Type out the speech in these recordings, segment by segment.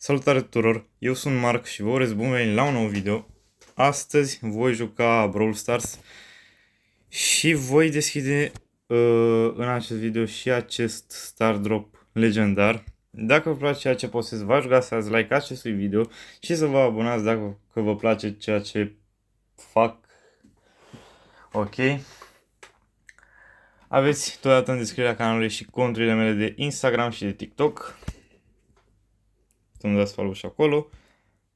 Salutare tuturor, eu sunt Marc și vă urez bun venit la un nou video. Astăzi voi juca Brawl Stars și voi deschide în acest video și acest Star Drop legendar. Dacă vă place ceea ce postez, vă rugați să dați like acestui video și să vă abonați dacă vă place ceea ce fac. Ok. Aveți totodată în descrierea canalului și conturile mele de Instagram și de TikTok. Să-mi dați follow și acolo.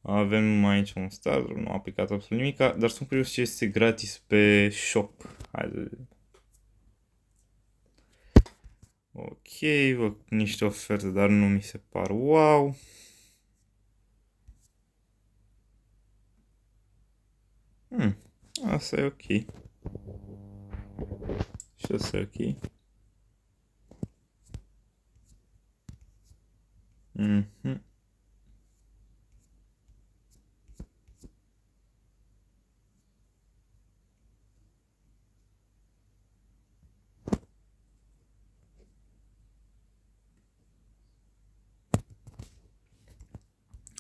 Avem aici un star, nu am aplicat absolut nimic, dar sunt curios ce este gratis pe shop. Haide. Ok, văd niște oferte, dar nu mi se par wow. Asta e ok. Și asta e ok.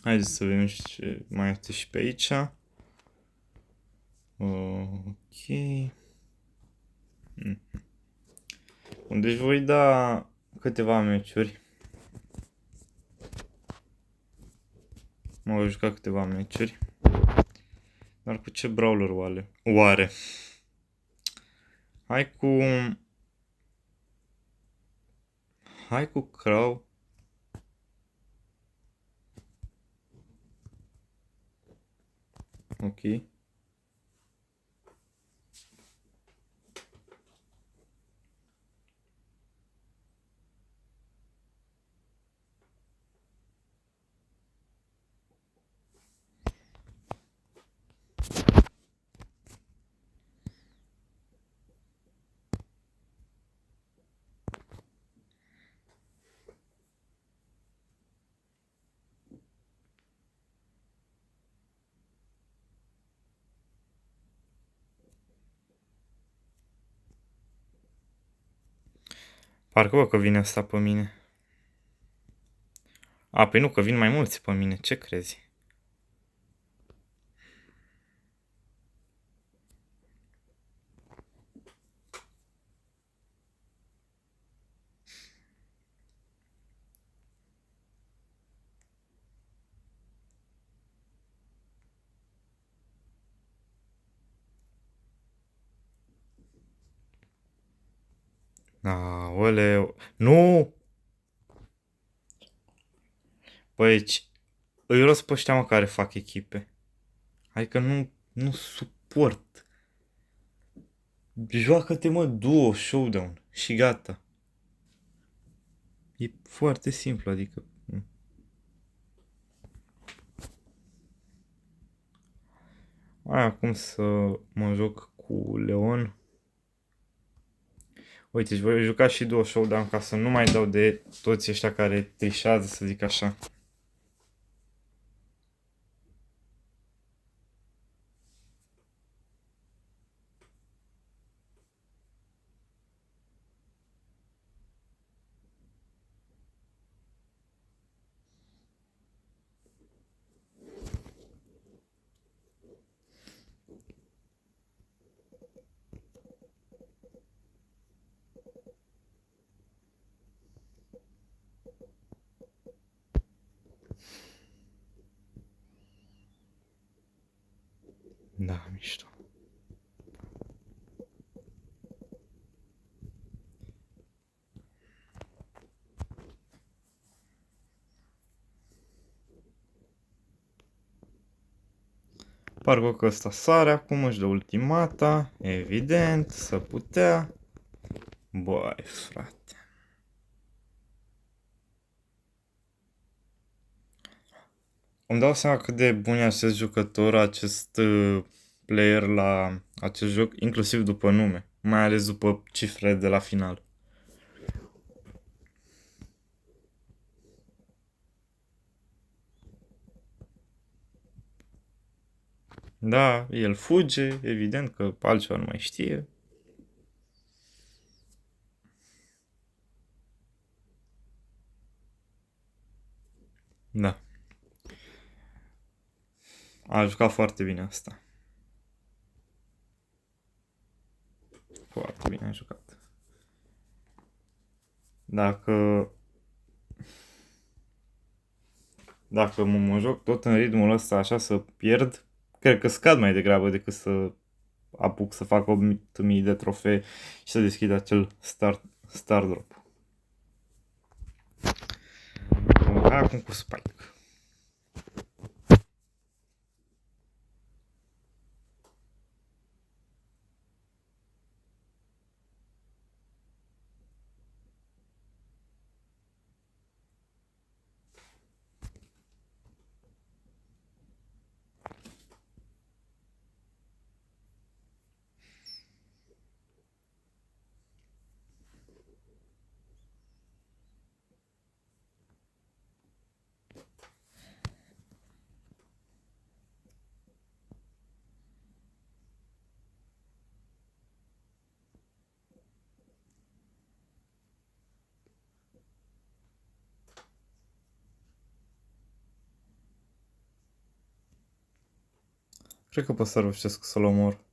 Haideți să vedem ce mai este și pe aici. Ok. Deci voi da câteva meciuri. Mă voi juca câteva meciuri. Dar cu ce brawler oare? Hai cu Crow. Ok. Parcă bă că vine asta pe mine. A, păi nu, că vin mai mulți pe mine, ce crezi? Aoleu, nu! Băi, îi rost pe ăștia mă care fac echipe. Adică nu suport. Joacă-te mă duo, showdown și gata. E foarte simplu, adică... Acum să mă joc cu Leon. Uite, și voi juca și duo showdown ca să nu mai dau de toți ăștia care trișează, să zic așa. Da, mișto. Parcă că ăsta sare acum, își dă ultimata, evident, să putea. Băi, frate. Îmi dau seama cât de bun e acest jucător, acest player la acest joc, inclusiv după nume, mai ales după cifrele de la final. Da, el fuge, evident că altceva nu mai știe. Da. A jucat foarte bine asta. Foarte bine a jucat. Dacă mă joc tot în ritmul ăsta așa să pierd, cred că scad mai degrabă decât să apuc să fac 8000 de trofee și să deschid acel star drop. Hai acum cu Spike. Cred că pot să reușesc să-l omor.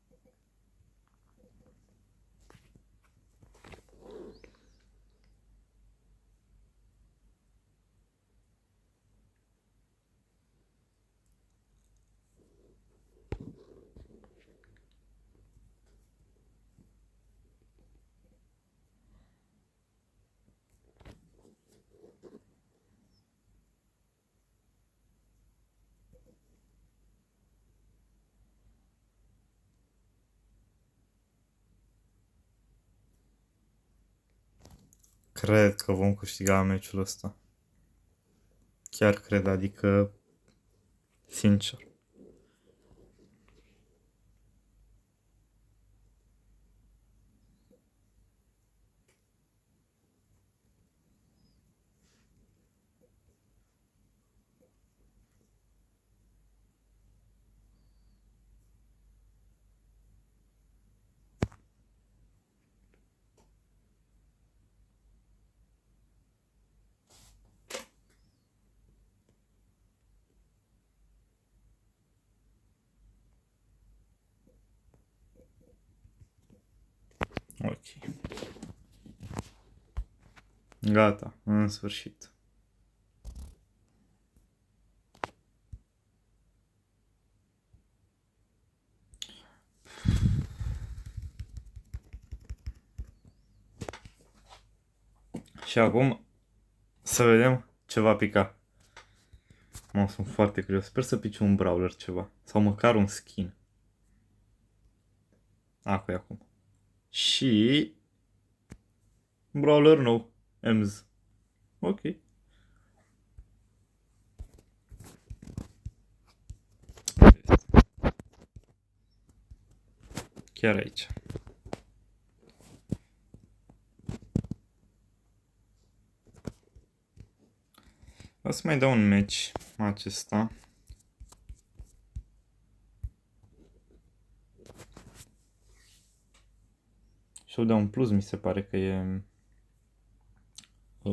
Cred că vom câștiga meciul ăsta. Chiar cred, adică sincer. Ok. Gata, în sfârșit. Și acum să vedem ce va pica. Sunt foarte curios. Sper să pice un brawler ceva. Sau măcar un skin. Acu e acum. Și... brawler nou. Ems. Ok. Chiar aici. O să mai dau un match acesta. Showdown Plus mi se pare că e...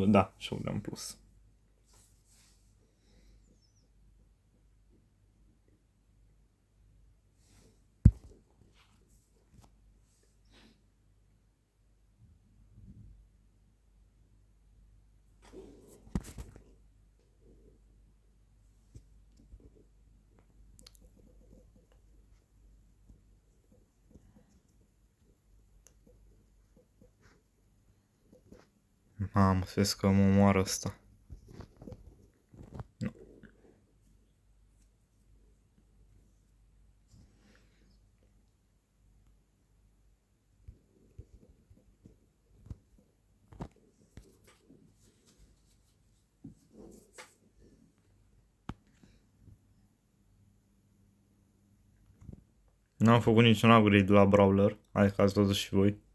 Da, Showdown Plus. Mamă, să vezi că mă omoară ăsta. Nu. N-am făcut niciun upgrade la Brawler, adică ați văzut și voi.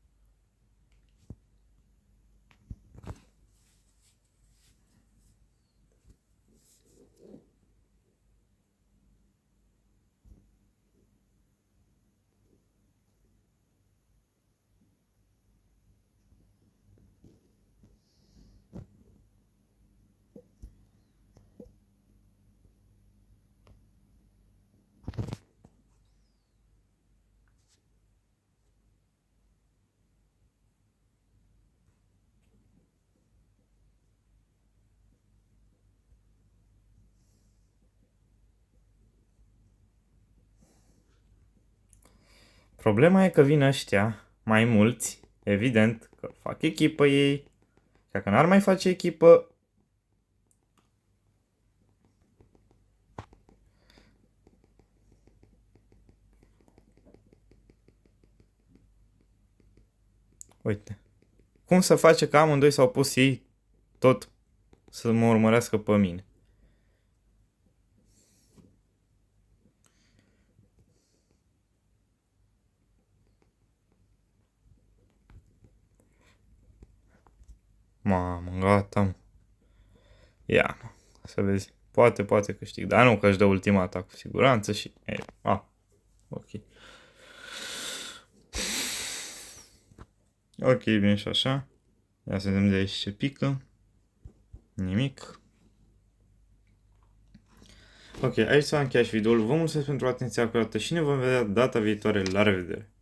Problema e că vin ăștia mai mulți, evident, că fac echipă ei, dacă n-ar mai face echipă, uite, cum să face că amândoi s-au pus ei tot să mă urmărească pe mine? Mamă, gata, mă. Ia, mă, să vezi. Poate câștig, dar nu că își dă ultimata cu siguranță și... ok. Ok, bine și așa. Ia să vedem de aici ce pică. Nimic. Ok, aici s-a încheiat și videoul. Vă mulțumesc pentru atenția acordată și ne vom vedea data viitoare. La revedere!